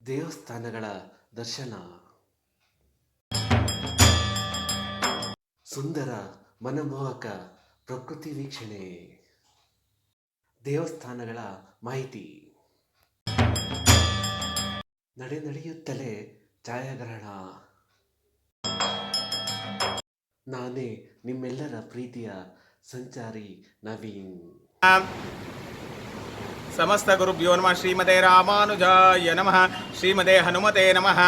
ದೇವಸ್ಥಾನಗಳ ದರ್ಶನ, ಸುಂದರ ಮನಮೋಹಕ ಪ್ರಕೃತಿ ವೀಕ್ಷಣೆ, ದೇವಸ್ಥಾನಗಳ ಮಾಹಿತಿ, ನಡೆಯುತ್ತಲೇ ಛಾಯಾಗ್ರಹಣ. ನಾನೇ ನಿಮ್ಮೆಲ್ಲರ ಪ್ರೀತಿಯ ಸಂಚಾರಿ ನವೀನ್. ಸಮಸ್ತ ಗುರುಭ್ಯೋ ನಮಃ. ಶ್ರೀಮತೆ ರಾಮಾನುಜಾಯ ನಮಃ. ಶ್ರೀಮತೆ ಹನುಮತೆ ನಮಃ.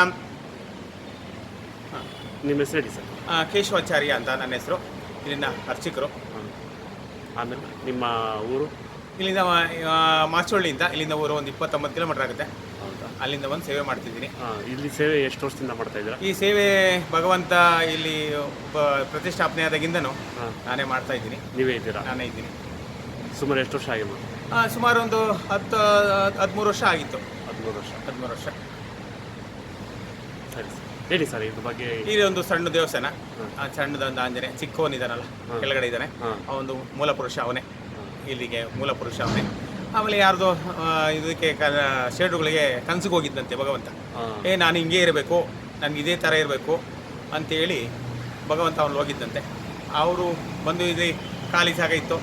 ನಿಮ್ಮ ಹೆಸರು ಹೇಳಿ ಸರ್. ಕೇಶವಾಚಾರ್ಯ ಅಂತ ನನ್ನ ಹೆಸರು. ಇಲ್ಲಿಂದ ಅರ್ಚಕರು. ಆಮೇಲೆ ನಿಮ್ಮ ಊರು? ಇಲ್ಲಿಂದ ಮಾಚೋಳ್ಳಿಯಿಂದ, ಇಲ್ಲಿಂದ ಊರು ಒಂದು 29 ಕಿಲೋಮೀಟರ್ ಆಗುತ್ತೆ. ಹೌದಾ? ಅಲ್ಲಿಂದ ಒಂದು ಸೇವೆ ಮಾಡ್ತಿದ್ದೀನಿ. ಇಲ್ಲಿ ಸೇವೆ ಎಷ್ಟು ವರ್ಷದಿಂದ ಮಾಡ್ತಾ ಇದ್ದೀರಾ? ಈ ಸೇವೆ ಭಗವಂತ ಇಲ್ಲಿ ಪ್ರತಿಷ್ಠಾಪನೆ ಆದಾಗಿಂದನೂ ನಾನೇ ಮಾಡ್ತಾ ಇದ್ದೀನಿ. ನೀವೇ ಇದ್ದೀರಾ? ನಾನೇ ಇದ್ದೀನಿ. ಸುಮಾರು ಎಷ್ಟು ವರ್ಷ ಆಗಿಲ್ಲ? ಸುಮಾರು ಒಂದು 13 ವರ್ಷ ಆಗಿತ್ತು. 13 ವರ್ಷ. ಸರಿ ಸರ್, ಹೇಳಿ ಸರ್ ಇದ್ರ ಬಗ್ಗೆ. ಇಲ್ಲಿ ಒಂದು ಸಣ್ಣ ದೇವಸ್ಥಾನ, ಸಣ್ಣದೊಂದು ಆಂಜನೇಯ, ಚಿಕ್ಕವನಿದ್ದಾನಲ್ಲ ಕೆಳಗಡೆ ಇದ್ದಾನೆ, ಆ ಒಂದು ಮೂಲ ಪುರುಷ ಅವನೇ. ಇಲ್ಲಿಗೆ ಮೂಲ ಪುರುಷ ಅವನೇ. ಆಮೇಲೆ ಯಾರ್ದು ಇದಕ್ಕೆ ಶೇಡುಗಳಿಗೆ ಕನಸಿಗೆ ಹೋಗಿದ್ದಂತೆ ಭಗವಂತ. ನಾನು ಹಿಂಗೆ ಇರಬೇಕು, ನನಗೆ ಇದೇ ಥರ ಇರಬೇಕು ಅಂತೇಳಿ ಭಗವಂತ ಅವನು ಹೋಗಿದ್ದಂತೆ. ಅವರು ಬಂದು ಇಲ್ಲಿ ಖಾಲಿ ಜಾಗ ಇತ್ತು,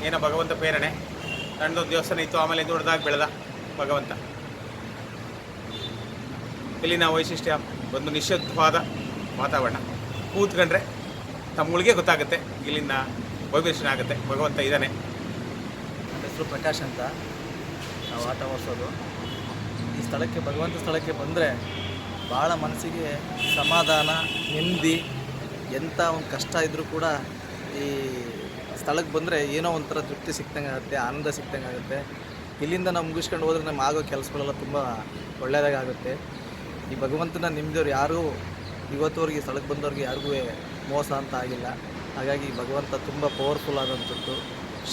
ಏನೋ ಭಗವಂತ ಪ್ರೇರಣೆ, ಸಣ್ಣದೊಂದು ದೇವಸ್ಥಾನ ಇತ್ತು. ಆಮೇಲೆ ದೊಡ್ಡದಾಗಿ ಬೆಳೆದ ಭಗವಂತ. ಇಲ್ಲಿನ ವೈಶಿಷ್ಟ್ಯ ಒಂದು ನಿಶ್ಶಬ್ದವಾದ ವಾತಾವರಣ. ಕೂತ್ಕೊಂಡ್ರೆ ತಮ್ಮಗಳಿಗೆ ಗೊತ್ತಾಗುತ್ತೆ ಇಲ್ಲಿನ ವೈಬ್ರೇಷನ್ ಆಗುತ್ತೆ, ಭಗವಂತ ಇದ್ದಾನೆ. ನನ್ನ ಹೆಸರು ಪ್ರಕಾಶ್ ಅಂತ. ನಾವು ಆಟ ಓಡಿಸೋದು ಈ ಸ್ಥಳಕ್ಕೆ, ಭಗವಂತ ಸ್ಥಳಕ್ಕೆ ಬಂದರೆ ಭಾಳ ಮನಸ್ಸಿಗೆ ಸಮಾಧಾನ, ನೆಮ್ಮದಿ. ಎಂಥ ಒಂದು ಕಷ್ಟ ಇದ್ದರೂ ಕೂಡ ಈ ಸ್ಥಳಕ್ಕೆ ಬಂದರೆ ಏನೋ ಒಂಥರ ತೃಪ್ತಿ ಸಿಕ್ತಂಗೆ ಆಗುತ್ತೆ, ಆನಂದ ಸಿಕ್ತಂಗೆ ಆಗುತ್ತೆ. ಇಲ್ಲಿಂದ ನಾವು ಮುಗಿಸ್ಕೊಂಡು ಹೋದರೆ ನಮ್ಗೆ ಆಗೋ ಕೆಲಸಗಳೆಲ್ಲ ತುಂಬ ಒಳ್ಳೆಯದಾಗುತ್ತೆ. ಈ ಭಗವಂತನ ನಿಮ್ಮದವ್ರು ಯಾರೂ ಇವತ್ತುವರೆಗೆ ಸ್ಥಳಕ್ಕೆ ಬಂದವ್ರಿಗೆ ಯಾರಿಗೂ ಮೋಸ ಅಂತ ಆಗಿಲ್ಲ. ಹಾಗಾಗಿ ಭಗವಂತ ತುಂಬ ಪವರ್ಫುಲ್ ಆದಂಥದ್ದು,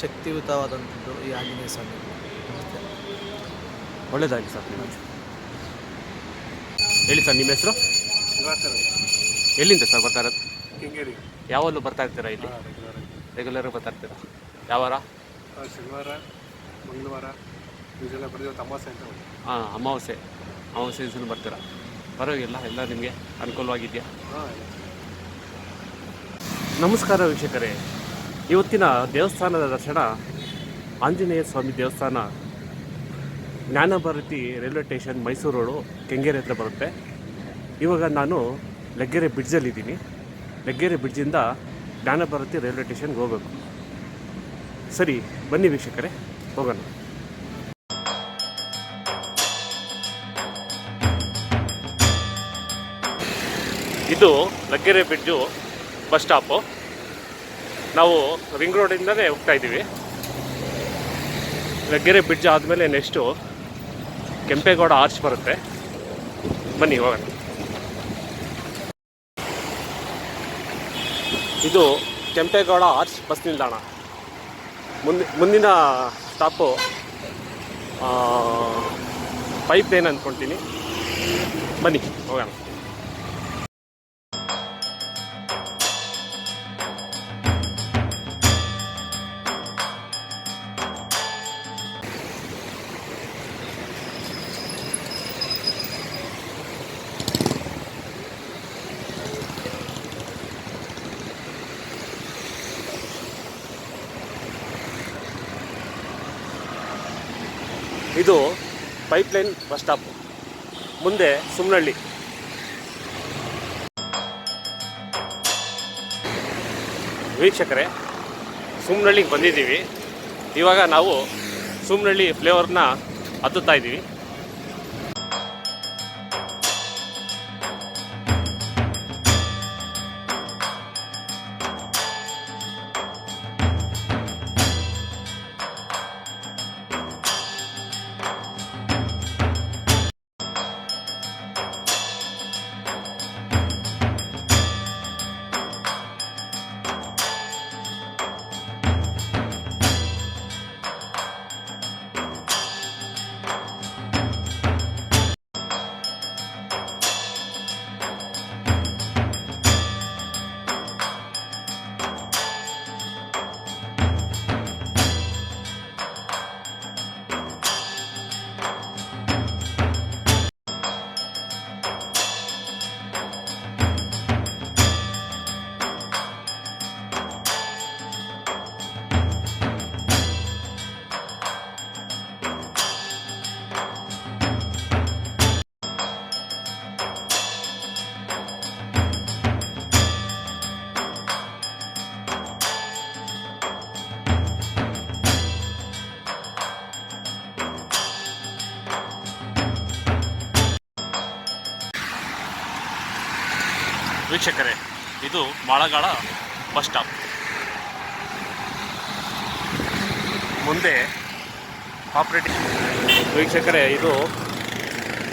ಶಕ್ತಿಯುತವಾದಂಥದ್ದು ಈ ಆಂಜನೇಯ ಸ್ವಾಮಿ. ನಮಸ್ತೆ. ಒಳ್ಳೆಯದಾಗಿ ಸರ್. ಹೇಳಿ ಸರ್, ನಿಮ್ಮ ಹೆಸರು? ಎಲ್ಲಿಂದ ಸರ್ ಬರ್ತಾ ಇರೋದು? ಕೆಂಗೇರಿ. ಯಾವಲ್ಲೂ ಬರ್ತಾ ಇರ್ತೀರಾ ಇಲ್ಲಿ? ರೆಗ್ಯುಲರ್ ಬರ್ತಾ ಇರ್ತೀರಾ? ಯಾವ ವಾರ? ಶನಿವಾರ, ಮಂಗಳವಾರ, ಇದೆಲ್ಲ ಬರೆದಿರೋ ಅಮಾವಾಸ್ಯೆ ಅಂತ. ಅಮಾವಾಸ್ಯೆ ದಿವಸ ಬರ್ತೀರಾ? ಪರವಾಗಿಲ್ಲ, ಎಲ್ಲ ನಿಮಗೆ ಅನುಕೂಲವಾಗಿದೆಯಾ? ನಮಸ್ಕಾರ ವೀಕ್ಷಕರೇ. ಇವತ್ತಿನ ದೇವಸ್ಥಾನದ ದರ್ಶನ ಆಂಜನೇಯ ಸ್ವಾಮಿ ದೇವಸ್ಥಾನ, Jnanabharathi railway station, Mysuru road, Kengeri ಹತ್ರ ಬರುತ್ತೆ. ಇವಾಗ ನಾನು ಲಗ್ಗೆರೆ ಬ್ರಿಡ್ಜಲ್ಲಿದ್ದೀನಿ. ಲಗ್ಗೆರೆ ಬ್ರಿಡ್ಜಿಂದ ಜ್ಞಾನಭಾರತಿ ರೈಲ್ವೆ ಸ್ಟೇಷನ್ಗೆ ಹೋಗಬೇಕು. ಸರಿ, ಬನ್ನಿ ವೀಕ್ಷಕರೇ, ಹೋಗೋಣ. ಇದು ಲಗ್ಗೆರೆ ಬ್ರಿಡ್ಜು ಬಸ್ ಸ್ಟಾಪು. ನಾವು ರಿಂಗ್ ರೋಡಿಂದಲೇ ಹೋಗ್ತಾ ಇದ್ದೀವಿ. ಲಗ್ಗೆರೆ ಬ್ರಿಡ್ಜ್ ಆದಮೇಲೆ ನೆಕ್ಸ್ಟು ಕೆಂಪೇಗೌಡ ಆರ್ಚ್ ಬರುತ್ತೆ. ಬನ್ನಿ ಹೋಗೋಣ. ಇದು ಕೆಂಪೇಗೌಡ ಆರ್ಚ್ ಬಸ್ ನಿಲ್ದಾಣ. ಮುಂದಿನ ಸ್ಟಾಪು ಪೈಪ್ ಲೈನ್ ಅಂದ್ಕೊಳ್ತೀನಿ. ಬನ್ನಿ ಹೋಗೋಣ. ಇದು ಪೈಪ್ಲೈನ್ ಬಸ್ ಸ್ಟಾಪು. ಮುಂದೆ ಸುಮ್ನಹಳ್ಳಿ. ವೀಕ್ಷಕರೇ, ಸುಮ್ನಹಳ್ಳಿಗೆ ಬಂದಿದ್ದೀವಿ. ಇವಾಗ ನಾವು ಸುಮ್ನಹಳ್ಳಿ ಫ್ಲೇವರ್ನ ಹತ್ತುತ್ತಾ ಇದ್ದೀವಿ. ವೀಕ್ಷಕರೇ, ಇದು ಮಾಳಗಾಳ ಬಸ್ ಸ್ಟಾಪ್. ಮುಂದೆ ಕಾಪರೇಟಿವ್. ವೀಕ್ಷಕರೇ, ಇದು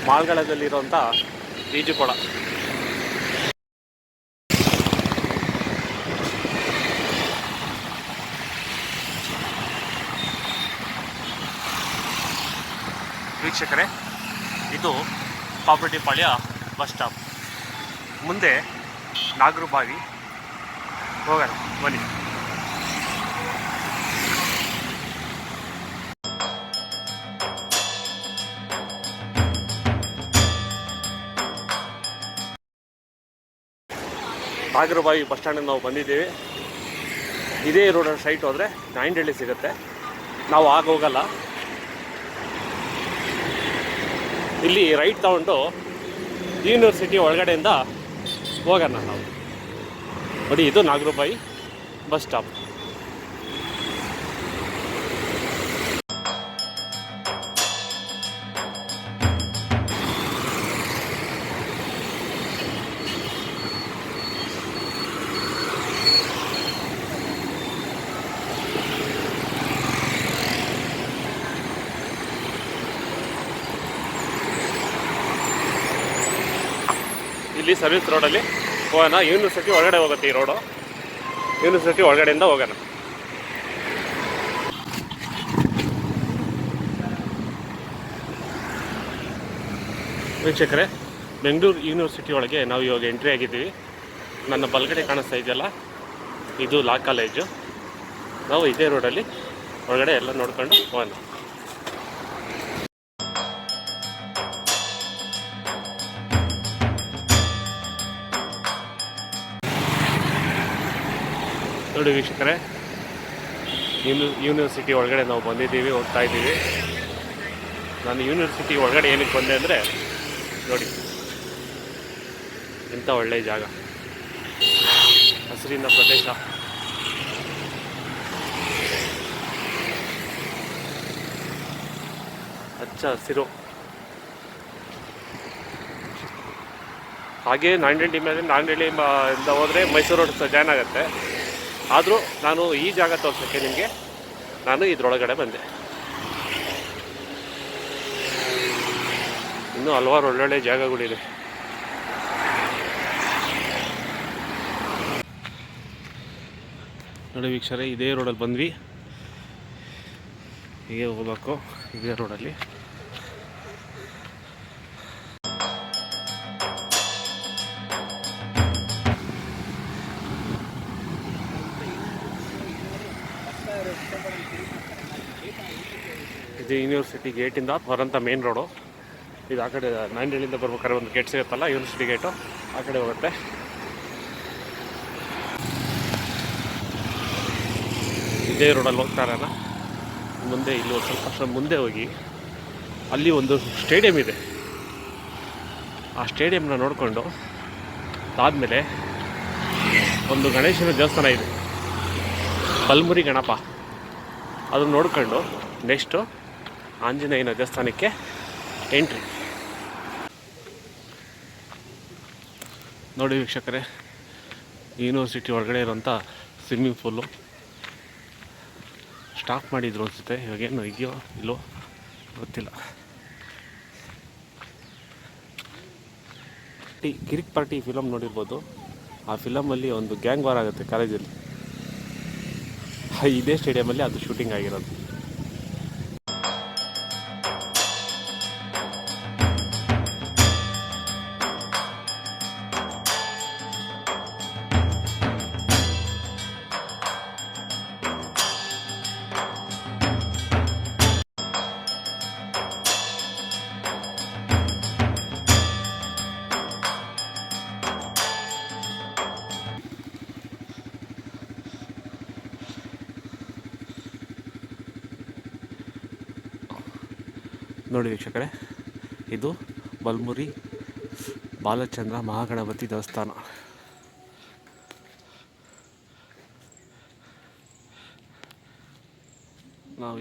ಮಾಳಗಾಳದಲ್ಲಿರುವಂಥ ಈಜುಕೊಳ. ವೀಕ್ಷಕರೇ, ಇದು ಕಾಪರೇಟಿವ್ ಪಾಳ್ಯ ಬಸ್ ಸ್ಟಾಪ್. ಮುಂದೆ ನಾಗರು ಬಾವಿ. ಹೋಗೋಣ ಬನ್ನಿ. ನಾಗರಬಾವಿ ಬಸ್ ಸ್ಟ್ಯಾಂಡಿಗೆ ನಾವು ಬಂದಿದ್ದೀವಿ. ಇದೇ ರೋಡ್ ಸೈಟ್ ಹೋದರೆ ನಾಯಿಂಡಹಳ್ಳಿ ಸಿಗುತ್ತೆ. ನಾವು ಆಗ ಹೋಗಲ್ಲ. ಇಲ್ಲಿ ರೈಟ್ ತಗೊಂಡು ಯೂನಿವರ್ಸಿಟಿ ಒಳಗಡೆಯಿಂದ ಹೋಗೋಣ ನಾವು. ನೋಡಿ, ಇದು ನಾಗರಬಾವಿ ಬಸ್ ಸ್ಟಾಪ್. ಇಲ್ಲಿ ಸರ್ವಿಸ್ ರೋಡಲ್ಲಿ ಹೋಗೋಣ. ಯೂನಿವರ್ಸಿಟಿ ಒಳಗಡೆ ಹೋಗುತ್ತೆ ಈ ರೋಡು. ಯೂನಿವರ್ಸಿಟಿ ಒಳಗಡೆಯಿಂದ ಹೋಗೋಣ. ವೀಕ್ಷಕರೇ, ಬೆಂಗಳೂರು ಯೂನಿವರ್ಸಿಟಿ ಒಳಗೆ ನಾವು ಇವಾಗ ಎಂಟ್ರಿ ಆಗಿದ್ದೀವಿ. ನನ್ನ ಬಲಗಡೆ ಕಾಣಿಸ್ತಾ ಇದೆಯಲ್ಲ, ಇದು ಲಾ ಕಾಲೇಜು. ನಾವು ಇದೇ ರೋಡಲ್ಲಿ ಒಳಗಡೆ ಎಲ್ಲ ನೋಡ್ಕೊಂಡು ಹೋಗೋಣ. ನೋಡಿ ವೀಕ್ಷಕರೇ, ಯೂನಿವರ್ಸಿಟಿ ಒಳಗಡೆ ನಾವು ಬಂದಿದ್ದೀವಿ, ಹೋಗ್ತಾ ಇದ್ದೀವಿ. ನಾನು ಯೂನಿವರ್ಸಿಟಿ ಒಳಗಡೆ ಏನಕ್ಕೆ ಬಂದೆ ಅಂದರೆ, ನೋಡಿ ಇಂಥ ಒಳ್ಳೆಯ ಜಾಗ, ಹಸಿರಿನ ಪ್ರದೇಶ. ಹಚ್ಚ ಹಸಿರು. ಹಾಗೆ ನಾಯಿಂಡಹಳ್ಳಿ ಮೇಲೆ, ನಾಯಿಂಡಹಳ್ಳಿಯಿಂದ ಹೋದರೆ ಮೈಸೂರು ರೋಡ್ ಜಾಯ್ನ್ ಆಗುತ್ತೆ. ಆದರೂ ನಾನು ಈ ಜಾಗ ತೋರಿಸೋಕ್ಕೆ ನಿಮಗೆ ನಾನು ಇದರೊಳಗಡೆ ಬಂದೆ. ಇನ್ನೂ ಹಲವಾರು ಒಳ್ಳೊಳ್ಳೆ ಜಾಗಗಳಿದೆ. ನೋಡಿ ವೀಕ್ಷಕರೇ, ಇದೇ ರೋಡಲ್ಲಿ ಬಂದ್ವಿ. ಹೀಗೆ ಹೋಗ್ಬೇಕು ಇದೇ ರೋಡಲ್ಲಿ. ಇದು ಯೂನಿವರ್ಸಿಟಿ ಗೇಟಿಂದ ಹೊರಂಥ ಮೇನ್ ರೋಡು. ಇದು ಆ ಕಡೆ ನಾಯಿಂಡಹಳ್ಳಿಯಿಂದ ಬರ್ಬೇಕಾದ್ರೆ ಒಂದು ಗೇಟ್ ಸಿಗುತ್ತಲ್ಲ, ಯೂನಿವರ್ಸಿಟಿ ಗೇಟು, ಆ ಕಡೆ ಹೋಗುತ್ತೆ. ಇದೇ ರೋಡಲ್ಲಿ ಹೋಗ್ತಾ ಇರೋಣ. ಮುಂದೆ ಇಲ್ಲಿ ಒಂದು ಸ್ವಲ್ಪ ಮುಂದೆ ಹೋಗಿ ಅಲ್ಲಿ ಒಂದು ಸ್ಟೇಡಿಯಂ ಇದೆ. ಆ ಸ್ಟೇಡಿಯಂನ ನೋಡಿಕೊಂಡು ಅದಾದಮೇಲೆ ಒಂದು ಗಣೇಶನ ದೇವಸ್ಥಾನ ಇದೆ, ಬಲ್ಮುರಿ ಗಣಪ. ಅದನ್ನು ನೋಡ್ಕೊಂಡು ನೆಕ್ಸ್ಟು ಆಂಜನೇಯನ ದೇವಸ್ಥಾನಕ್ಕೆ ಎಂಟ್ರಿ. ನೋಡಿ ವೀಕ್ಷಕರೇ, ಯೂನಿವರ್ಸಿಟಿ ಒಳಗಡೆ ಇರೋಂಥ ಸ್ವಿಮ್ಮಿಂಗ್ ಪೂಲು ಸ್ಟಾಪ್ ಮಾಡಿದ್ರು ಅನಿಸುತ್ತೆ. ಇವಾಗೇನು ಇದೆಯೋ ಇಲ್ಲೋ ಗೊತ್ತಿಲ್ಲ. ಕಿರಿಕ್ ಪಾರ್ಟಿ ಫಿಲಮ್ ನೋಡಿರ್ಬೋದು. ಆ ಫಿಲಮಲ್ಲಿ ಒಂದು ಗ್ಯಾಂಗ್ ವಾರ್ ಆಗುತ್ತೆ ಕಾಲೇಜಲ್ಲಿ. ಇದೇ ಸ್ಟೇಡಿಯಮಲ್ಲಿ ಅದು ಶೂಟಿಂಗ್ ಆಗಿರೋದು. ನೋಡಿ ವೀಕ್ಷಕರೇ, ಇದು ಬಲ್ಮುರಿ ಬಾಲಚಂದ್ರ ಮಹಾಗಣಪತಿ ದೇವಸ್ಥಾನ. ನಾವು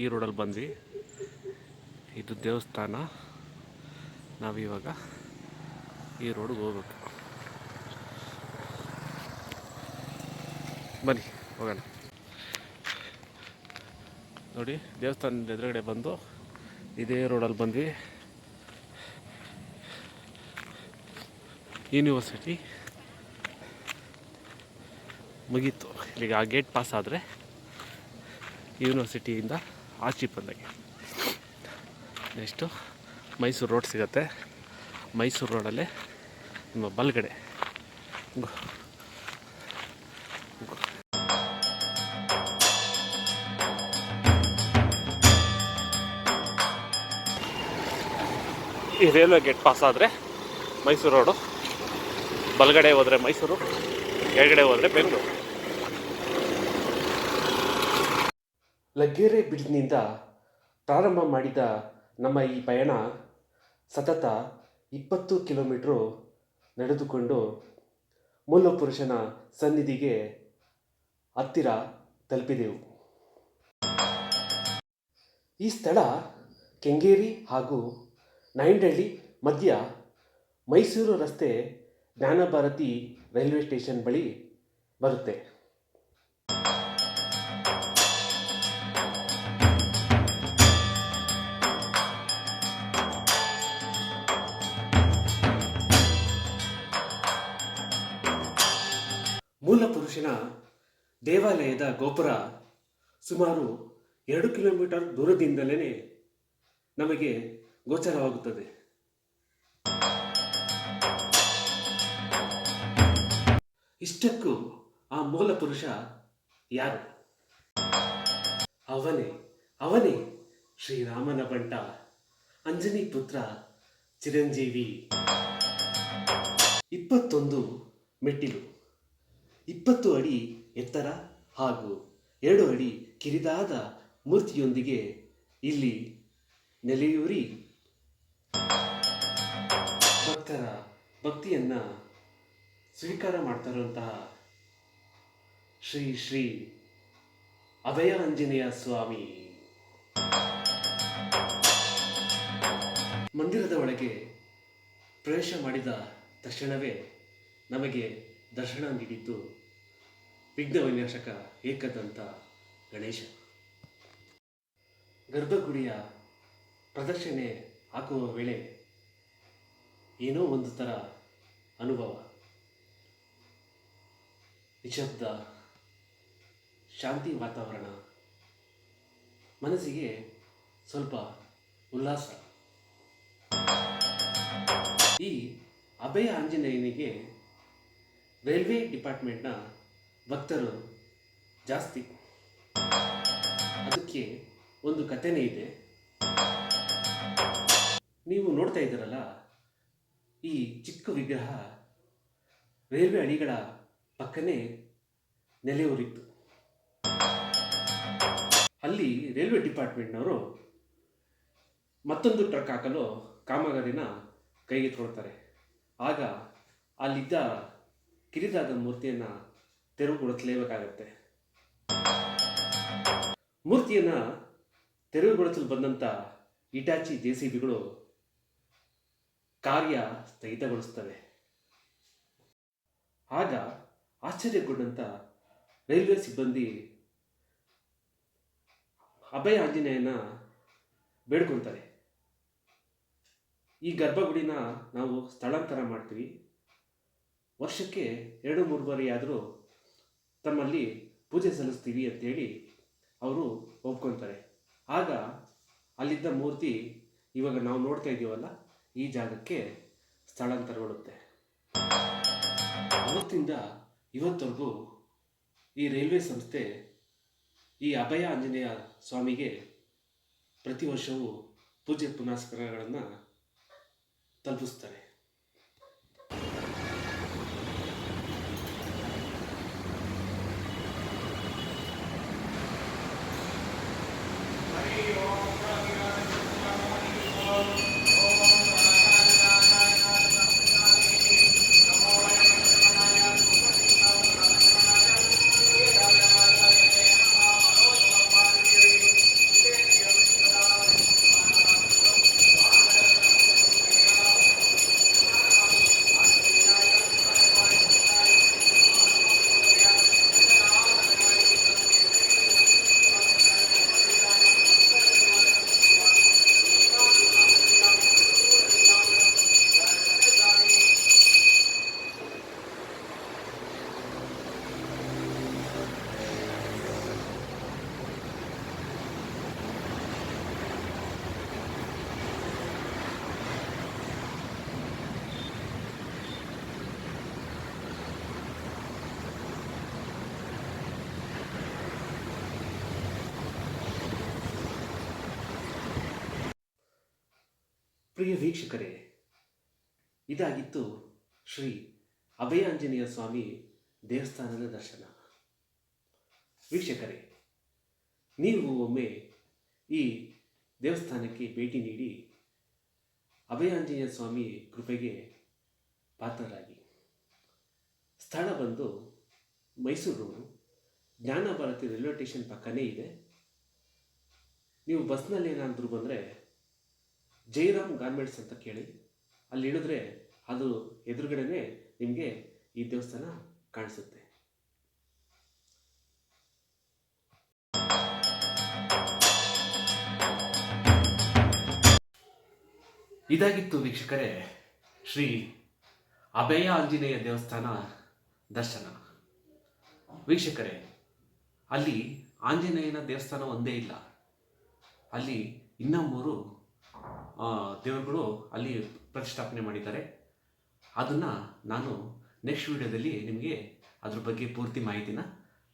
ಈ ರೋಡಲ್ಲಿ ಬಂದ್ವಿ. ಇದು ದೇವಸ್ಥಾನ. ನಾವಿವಾಗ ಈ ರೋಡ್ಗೆ ಹೋಗ್ಬೇಕು. ಬನ್ನಿ ಹೋಗೋಣ. ನೋಡಿ, ದೇವಸ್ಥಾನದ ಎದುರುಗಡೆ ಬಂದು ಇದೇ ರೋಡಲ್ಲಿ ಬಂದ್ವಿ. ಯೂನಿವರ್ಸಿಟಿ ಮುಗೀತು. ಇಲ್ಲಿಗೆ ಆ ಗೇಟ್ ಪಾಸ್ ಆದರೆ ಯೂನಿವರ್ಸಿಟಿಯಿಂದ ಆಚೆ ಬಂದಾಗೆ ನೆಕ್ಸ್ಟು ಮೈಸೂರು ರೋಡ್ ಸಿಗುತ್ತೆ. ಮೈಸೂರು ರೋಡಲ್ಲೇ ನಿಮ್ಮ ಬಲಗಡೆ ಈ ರೈಲ್ವೆ ಗೇಟ್ ಪಾಸ್ ಆದರೆ ಮೈಸೂರು ರೋಡು, ಬಲಗಡೆ ಹೋದರೆ ಮೈಸೂರು, ಎಡಗಡೆ ಹೋದರೆ ಬೆಂಗಳೂರು. ಲಗ್ಗೆರೆ ಬ್ರಿಡ್ಜ್ನಿಂದ ಪ್ರಾರಂಭ ಮಾಡಿದ ನಮ್ಮ ಈ ಪಯಣ ಸತತ 20 ಕಿಲೋಮೀಟ್ರು ನಡೆದುಕೊಂಡು ಮೂಲಪುರುಷನ ಸನ್ನಿಧಿಗೆ ಹತ್ತಿರ ತಲುಪಿದೆವು. ಈ ಸ್ಥಳ ಕೆಂಗೇರಿ ಹಾಗೂ ನಾಯಂಡಹಳ್ಳಿ ಮಧ್ಯ ಮೈಸೂರು ರಸ್ತೆ ಜ್ಞಾನಭಾರತಿ ರೈಲ್ವೆ ಸ್ಟೇಷನ್ ಬಳಿ ಬರುತ್ತೆ. ಮೂಲಪುರುಷನ ದೇವಾಲಯದ ಗೋಪುರ ಸುಮಾರು 2 ಕಿಲೋಮೀಟರ್ ದೂರದಿಂದಲೇ ನಮಗೆ ಗೋಚರವಾಗುತ್ತದೆ. ಇಷ್ಟಕ್ಕೂ ಆ ಮೂಲಪುರುಷ ಯಾರು? ಅವನೇ ಶ್ರೀರಾಮನ ಬಂಟ, ಅಂಜನಿ ಪುತ್ರ ಚಿರಂಜೀವಿ. 21 ಮೆಟ್ಟಿಲು, 20 ಅಡಿ ಎತ್ತರ ಹಾಗೂ 2 ಅಡಿ ಕಿರಿದಾದ ಮೂರ್ತಿಯೊಂದಿಗೆ ಇಲ್ಲಿ ನೆಲೆಯೂರಿ ಭಕ್ತರ ಭಕ್ತಿಯನ್ನು ಸ್ವೀಕಾರ ಮಾಡ್ತಾರಂತಹ ಶ್ರೀ ಶ್ರೀ ಅಭಯ ಆಂಜನೇಯ ಸ್ವಾಮಿ. ಮಂದಿರದ ಒಳಗೆ ಪ್ರವೇಶ ಮಾಡಿದ ತಕ್ಷಣವೇ ನಮಗೆ ದರ್ಶನ ನೀಡಿದ್ದು ವಿಘ್ನ ವಿನಾಶಕ ಏಕದಂತ ಗಣೇಶ. ಗರ್ಭಗುಡಿಯ ಪ್ರದಕ್ಷಿಣೆ ಹಾಕುವ ವೇಳೆ ಏನೋ ಒಂದು ಥರ ಅನುಭವ. ನಿಶಬ್ದ, ಶಾಂತಿ ವಾತಾವರಣ, ಮನಸ್ಸಿಗೆ ಸ್ವಲ್ಪ ಉಲ್ಲಾಸ. ಈ ಅಭಯ ಆಂಜನೇಯನಿಗೆ ರೈಲ್ವೆ ಡಿಪಾರ್ಟ್ಮೆಂಟ್ನ ಭಕ್ತರು ಜಾಸ್ತಿ. ಅದಕ್ಕೆ ಒಂದು ಕಥೆನೇ ಇದೆ. ನೀವು ನೋಡ್ತಾ ಇದ್ದೀರಲ್ಲ, ಈ ಚಿಕ್ಕ ವಿಗ್ರಹ ರೈಲ್ವೆ ಹಳಿಗಳ ಪಕ್ಕನೇ ನೆಲೆಯೂರಿತ್ತು. ಅಲ್ಲಿ ರೈಲ್ವೆ ಡಿಪಾರ್ಟ್ಮೆಂಟ್ನವರು ಮತ್ತೊಂದು ಟ್ರಕ್ ಹಾಕಲು ಕಾಮಗಾರಿನ ಕೈಗೆತ್ತಿಕೊಳ್ತಾರೆ. ಆಗ ಅಲ್ಲಿದ್ದ ಕಿರಿದಾದ ಮೂರ್ತಿಯನ್ನು ತೆರವುಗೊಳಿಸಲೇಬೇಕಾಗತ್ತೆ. ಮೂರ್ತಿಯನ್ನು ತೆರವುಗೊಳಿಸಲು ಬಂದಂಥ ಇಟಾಚಿ JCBಗಳು ಕಾರ್ಯ ಸ್ಥಗಿತಗೊಳಿಸ್ತವೆ. ಆಗ ಆಶ್ಚರ್ಯಗೊಂಡಂಥ ರೈಲ್ವೆ ಸಿಬ್ಬಂದಿ ಅಭಯ ಆಂಜನೇಯನ ಬೇಡ್ಕೊಳ್ತಾರೆ. ಈ ಗರ್ಭಗುಡಿನ ನಾವು ಸ್ಥಳಾಂತರ ಮಾಡ್ತೀವಿ, ವರ್ಷಕ್ಕೆ 2-3 ಬಾರಿ ಆದರೂ ತಮ್ಮಲ್ಲಿ ಪೂಜೆ ಸಲ್ಲಿಸ್ತೀವಿ ಅಂತೇಳಿ ಅವರು ಒಪ್ಕೊತಾರೆ. ಆಗ ಅಲ್ಲಿದ್ದ ಮೂರ್ತಿ ಇವಾಗ ನಾವು ನೋಡ್ತಾ ಇದ್ದೀವಲ್ಲ, ಈ ಜಾಗಕ್ಕೆ ಸ್ಥಳಾಂತರಗೊಳ್ಳುತ್ತೆ. ಅವತ್ತಿಂದ ಇವತ್ತವರೆಗೂ ಈ ರೈಲ್ವೆ ಸಂಸ್ಥೆ ಈ ಅಭಯ ಆಂಜನೇಯ ಸ್ವಾಮಿಗೆ ಪ್ರತಿ ವರ್ಷವೂ ಪೂಜೆ ಪುನಸ್ಕಾರಗಳನ್ನು ತಲುಪಿಸ್ತಾರೆ. ಪ್ರಿಯ ವೀಕ್ಷಕರೇ, ಇದಾಗಿತ್ತು ಶ್ರೀ ಅಭಯ ಆಂಜನೇಯ ಸ್ವಾಮಿ ದೇವಸ್ಥಾನದ ದರ್ಶನ. ವೀಕ್ಷಕರೇ, ನೀವು ಒಮ್ಮೆ ಈ ದೇವಸ್ಥಾನಕ್ಕೆ ಭೇಟಿ ನೀಡಿ ಅಭಯ ಆಂಜನೇಯ ಸ್ವಾಮಿ ಕೃಪೆಗೆ ಪಾತ್ರರಾಗಿ. ಸ್ಥಳ ಬಂದು ಮೈಸೂರು ರೋಡು, ಜ್ಞಾನ ಭಾರತಿ ರೈಲ್ವೆ ಸ್ಟೇಷನ್ ಪಕ್ಕನೇ ಇದೆ. ನೀವು ಬಸ್ನಲ್ಲಿ ಏನಾದರೂ ಬಂದರೆ ಜೈರಾಮ್ ಗಾರ್ಮೆಂಟ್ಸ್ ಅಂತ ಕೇಳಿ, ಅಲ್ಲಿ ಇಳಿದ್ರೆ ಅದು ಎದುರುಗಡೆನೇ ನಿಮಗೆ ಈ ದೇವಸ್ಥಾನ ಕಾಣಿಸುತ್ತೆ. ಇದಾಗಿತ್ತು ವೀಕ್ಷಕರೇ ಶ್ರೀ ಅಭಯ ಆಂಜನೇಯ ದೇವಸ್ಥಾನ ದರ್ಶನ. ವೀಕ್ಷಕರೇ, ಅಲ್ಲಿ ಆಂಜನೇಯನ ದೇವಸ್ಥಾನ ಒಂದೇ ಇಲ್ಲ, ಅಲ್ಲಿ ಇನ್ನೂ 3 ದೇವರುಗಳು ಅಲ್ಲಿ ಪ್ರತಿಷ್ಠಾಪನೆ ಮಾಡಿದ್ದಾರೆ. ಅದನ್ನು ನಾನು ನೆಕ್ಸ್ಟ್ ವಿಡಿಯೋದಲ್ಲಿ ನಿಮಗೆ ಅದ್ರ ಬಗ್ಗೆ ಪೂರ್ತಿ ಮಾಹಿತಿನ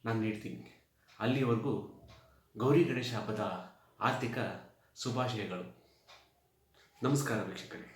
ನಾನು ನೀಡ್ತೀನಿ. ಅಲ್ಲಿವರೆಗೂ ಗೌರಿ ಗಣೇಶ ಹಬ್ಬದ ಆರ್ಥಿಕ ಶುಭಾಶಯಗಳು. ನಮಸ್ಕಾರ ವೀಕ್ಷಕರೇ.